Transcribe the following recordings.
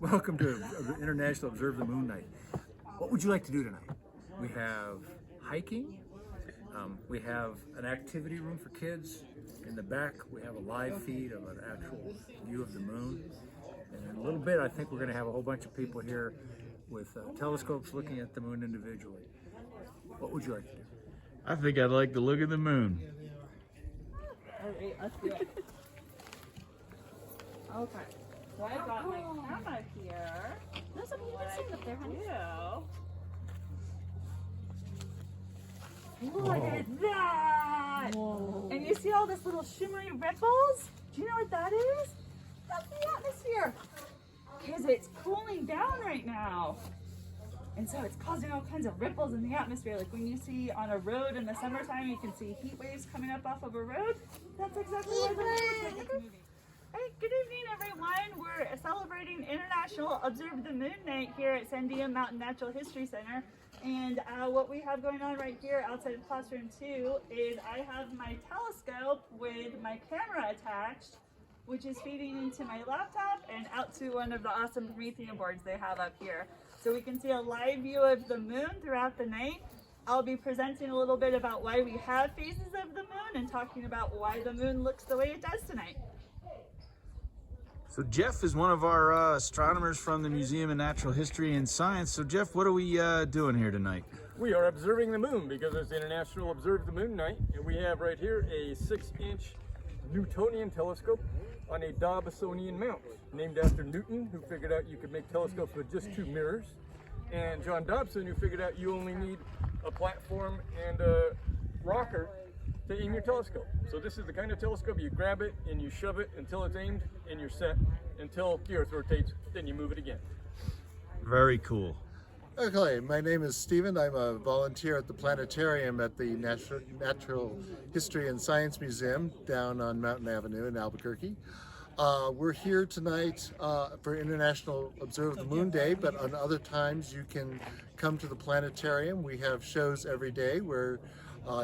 Welcome to International Observe the Moon Night. What would you like to do tonight? We have hiking. We have an activity room for kids. In the back, we have a live feed of an actual view of the moon. And in a little bit, I think we're going to have a whole bunch of people here with telescopes looking at the moon individually. What would you like to do? I think I'd like to look at the moon. All right, let's do it. Okay, so I've got my camera here. There's something you can see up there, honey. Look at that! Whoa. And you see all this little shimmery ripples? Do you know what that is? That's the atmosphere. Because it's cooling down right now. And so it's causing all kinds of ripples in the atmosphere. Like when you see on a road in the summertime, you can see heat waves coming up off of a road. That's exactly why the moon is moving. Hey, good evening, everyone. We're celebrating International Observe the Moon Night here at Sandia Mountain Natural History Center. And what we have going on right here outside of classroom 2 is I have my telescope with my camera attached, which is feeding into my laptop and out to one of the awesome Promethean boards they have up here. So we can see a live view of the moon throughout the night. I'll be presenting a little bit about why we have phases of the moon and talking about why the moon looks the way it does tonight. So Jeff is one of our astronomers from the Museum of Natural History and Science. So Jeff, what are we doing here tonight? We are observing the moon because it's International Observe the Moon Night, and we have right here a 6-inch Newtonian telescope on a Dobsonian mount, named after Newton, who figured out you could make telescopes with just 2 mirrors, and John Dobson, who figured out you only need a platform and a rocker to aim your telescope. So this is the kind of telescope you grab it and you shove it until it's aimed and you're set until the Earth rotates, then you move it again. Very cool. Okay, my name is Stephen. I'm a volunteer at the planetarium at the Natural History and Science Museum down on Mountain Avenue in Albuquerque. We're here tonight for International Observe the Moon Day, but on other times you can come to the planetarium. We have shows every day where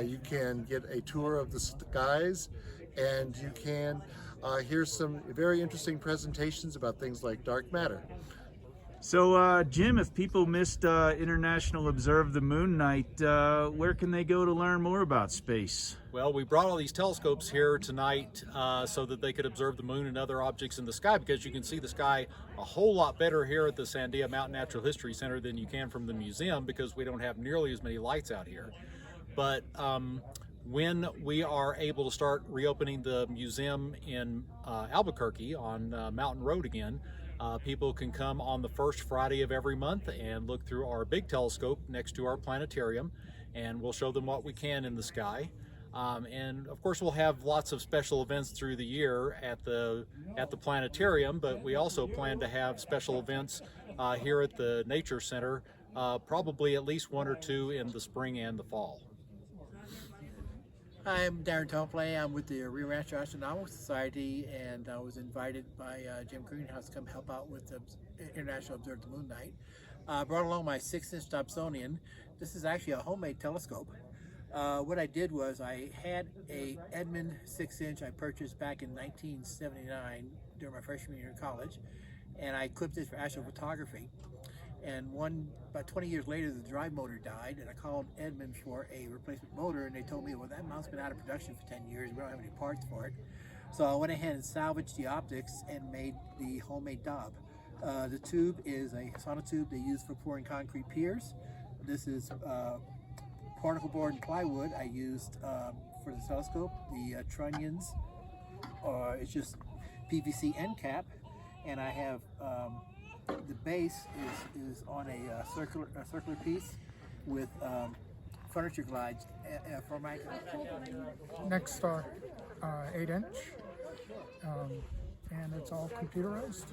you can get a tour of the skies, and you can hear some very interesting presentations about things like dark matter. So Jim, if people missed International Observe the Moon Night, where can they go to learn more about space? Well, we brought all these telescopes here tonight so that they could observe the moon and other objects in the sky, because you can see the sky a whole lot better here at the Sandia Mountain Natural History Center than you can from the museum, because we don't have nearly as many lights out here. But when we are able to start reopening the museum in Albuquerque on Mountain Road again, people can come on the first Friday of every month and look through our big telescope next to our planetarium, and we'll show them what we can in the sky. And of course we'll have lots of special events through the year at the planetarium, but we also plan to have special events here at the Nature Center, probably at least 1 or 2 in the spring and the fall. I'm Darren Tomplay. I'm with the Rio Rancho Astronomical Society, and I was invited by Jim Greenhouse to come help out with the International Observe the Moon Night. I brought along my 6-inch Dobsonian. This is actually a homemade telescope. What I did was I had a Edmund 6-inch I purchased back in 1979 during my freshman year in college, and I clipped it for astrophotography. And about 20 years later, the drive motor died, and I called Edmund for a replacement motor, and they told me, well, that mount's been out of production for 10 years. We don't have any parts for it. So I went ahead and salvaged the optics and made the homemade Dob. The tube is a sonotube they use for pouring concrete piers. This is particle board and plywood I used for the telescope. The trunnions it's just PVC end cap, and I have the base is on a circular piece with furniture glides for my Next star, 8-inch, and it's all computerized.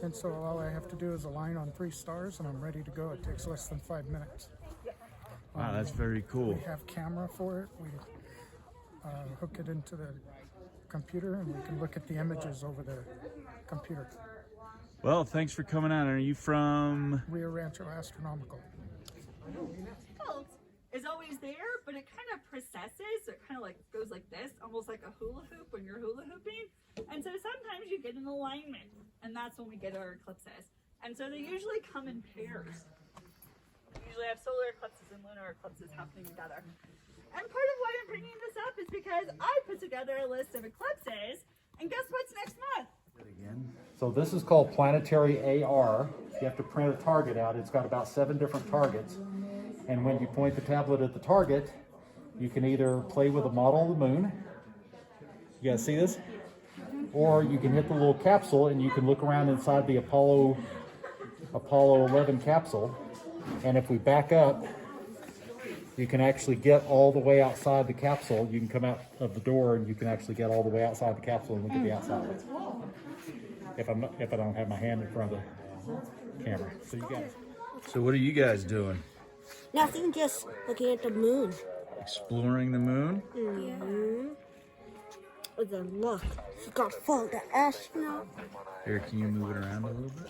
And so all I have to do is align on 3 stars, and I'm ready to go. It takes less than 5 minutes. Wow, that's very cool. We have camera for it. We hook it into the computer, and we can look at the images over the computer. Well, thanks for coming out. Are you from? Rio Rancho Astronomical. Is always there, but it kind of processes, so it kind of like goes like this, almost like a hula hoop when you're hula hooping. And so sometimes you get an alignment, and that's when we get our eclipses. And so they usually come in pairs. We usually have solar eclipses and lunar eclipses happening together. And part of why I'm bringing this up is because I put together a list of eclipses, and guess what's next month? So this is called planetary AR. You have to print a target out. It's got about 7 different targets. And when you point the tablet at the target, you can either play with a model of the moon. You guys see this? Or you can hit the little capsule and you can look around inside the Apollo 11 capsule. And if we back up, you can actually get all the way outside the capsule. You can come out of the door and you can actually get all the way outside the capsule and look at the outside. If I don't have my hand in front of the camera. So you guys. So what are you guys doing? Nothing, just looking at the moon. Exploring the moon? Mm-hmm. Then look, she got full of the astronaut. Here, can you move it around a little bit?